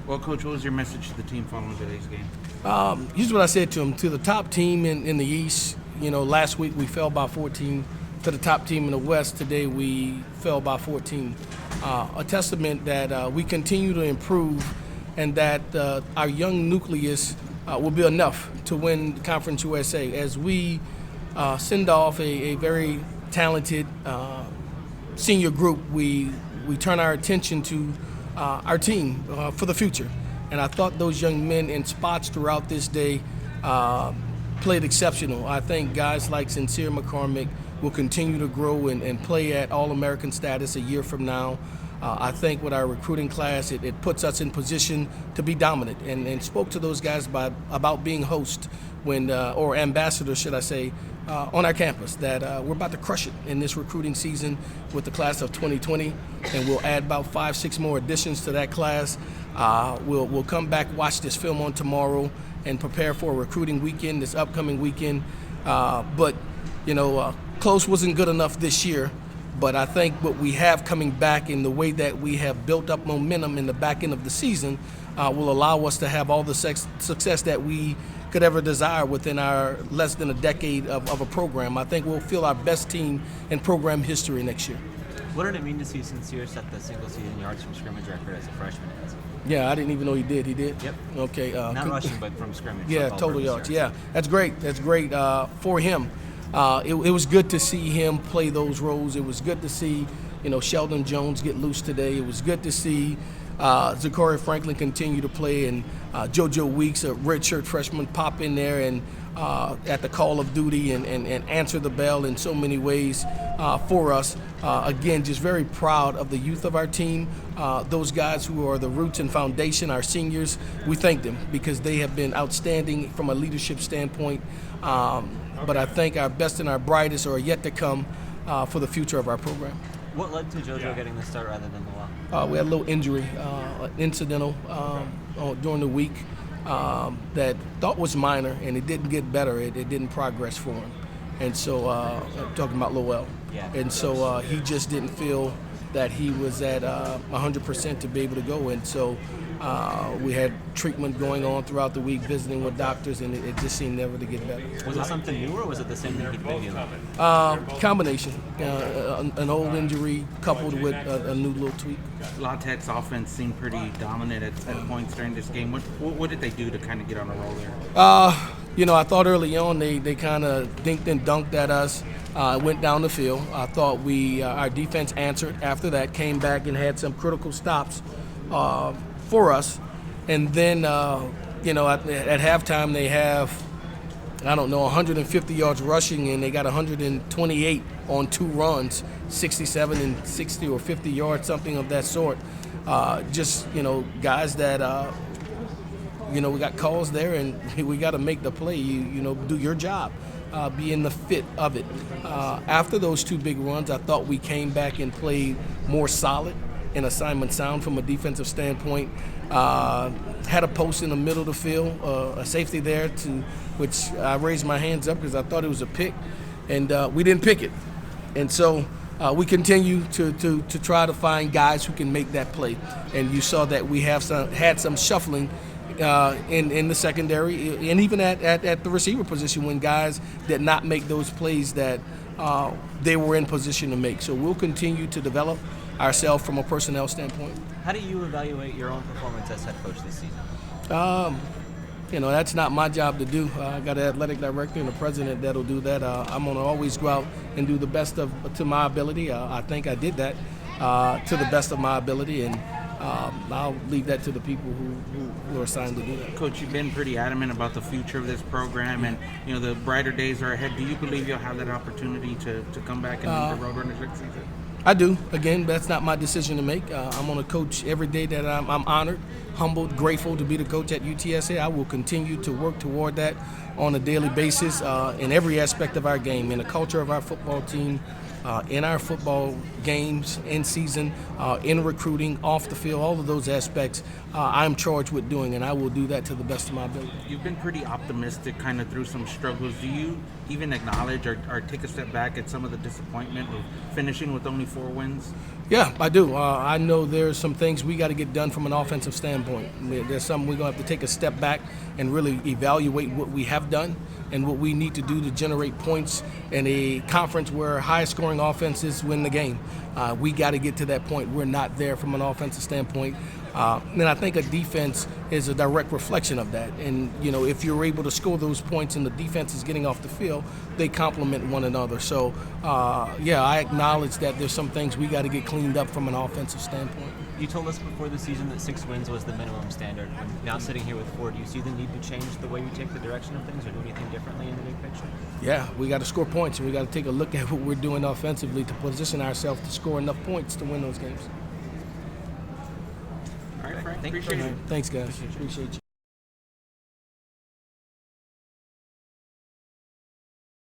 Well, Coach, what was your message to the team following today's game? Here's what I said to them. To the top team in the East, last week we fell by 14. To the top team in the West, today we fell by 14. A testament that we continue to improve and that our young nucleus will be enough to win Conference USA as we send off a very talented senior group. We turn our attention to our team for the future. And I thought those young men in spots throughout this day played exceptional. I think guys like Sincere McCormick will continue to grow and play at All-American status a year from now. I think with our recruiting class, it puts us in position to be dominant, and spoke to those guys about being host or ambassadors, should I say, on our campus, that we're about to crush it in this recruiting season with the class of 2020, and we'll add about 5-6 more additions to that class. We'll come back, watch this film on tomorrow, and prepare for a recruiting weekend, this upcoming weekend. But close wasn't good enough this year. But I think what we have coming back in the way that we have built up momentum in the back end of the season will allow us to have all the success that we could ever desire within our less than a decade of a program. I think we'll feel our best team in program history next year. What did it mean to see Sincere set the single-season yards from scrimmage record as a freshman? Yeah, I didn't even know he did. He did? Yep. Okay. Not rushing, but from scrimmage. Yeah, total yards. Yeah, that's great. That's great for him. It was good to see him play those roles. It was good to see, Sheldon Jones get loose today. It was good to see Zachary Franklin continue to play, and JoJo Weeks, a redshirt freshman, pop in there and at the call of duty and answer the bell in so many ways for us. Again, just very proud of the youth of our team. Those guys who are the roots and foundation, our seniors, we thank them because they have been outstanding from a leadership standpoint. But I think our best and our brightest are yet to come for the future of our program. What led to JoJo getting the start rather than Lowell? We had a little injury, incidental during the week that thought was minor, and it didn't get better. It didn't progress for him. And so, talking about Lowell. Yeah. And so he just didn't feel that he was at 100% to be able to go. And so we had treatment going on throughout the week, visiting with doctors, and it just seemed never to get better. Was it something new, or was it the same thing he'd been dealing with? Combination. An old injury coupled with a new little tweak. La Tech's offense seemed pretty dominant at points during this game. What did they do to kind of get on a roll there? I thought early on they kind of dinked and dunked at us. Went down the field. I thought our defense answered after that, came back and had some critical stops for us. And then, at halftime they have, 150 yards rushing, and they got 128 on 2 runs, 67 and 60 or 50 yards, something of that sort. Guys that, we got calls there, and we got to make the play. Do your job. Be in the fit of it. After those 2 big runs, I thought we came back and played more solid and assignment sound from a defensive standpoint. Had a post in the middle of the field, a safety there, which I raised my hands up because I thought it was a pick, and we didn't pick it. And so we continue to try to find guys who can make that play. And you saw that we had some shuffling in the secondary, and even at the receiver position when guys did not make those plays that they were in position to make. So we'll continue to develop ourselves from a personnel standpoint. How do you evaluate your own performance as head coach this season? That's not my job to do. I got an athletic director and a president that'll do that. I'm going to always go out and do the best to my ability. I think I did that to the best of my ability, and I'll leave that to the people who are assigned to do that. Coach, you've been pretty adamant about the future of this program, and the brighter days are ahead. Do you believe you'll have that opportunity to come back and lead the Roadrunners next season? I do. Again, that's not my decision to make. I'm going to coach every day that I'm honored, humbled, grateful to be the coach at UTSA. I will continue to work toward that on a daily basis in every aspect of our game, in the culture of our football team, in our football games, in season, in recruiting, off the field, all of those aspects I'm charged with doing, and I will do that to the best of my ability. You've been pretty optimistic kind of through some struggles. Do you even acknowledge or take a step back at some of the disappointment of finishing with only 4 wins? Yeah, I do. I know there's some things we got to get done from an offensive standpoint. There's something we're going to have to take a step back and really evaluate what we have done and what we need to do to generate points in a conference where high-scoring offenses win the game. We got to get to that point. We're not there from an offensive standpoint. And I think a defense is a direct reflection of that. And, if you're able to score those points and the defense is getting off the field, they complement one another. So, I acknowledge that there's some things we got to get cleaned up from an offensive standpoint. You told us before the season that 6 wins was the minimum standard. Now sitting here with 4, do you see the need to change the way you take the direction of things or do anything differently in the big picture? Yeah, we got to score points, and we got to take a look at what we're doing offensively to position ourselves to score enough points to win those games. All right, Frank. Thank you. Appreciate it. Thanks, guys. Appreciate you.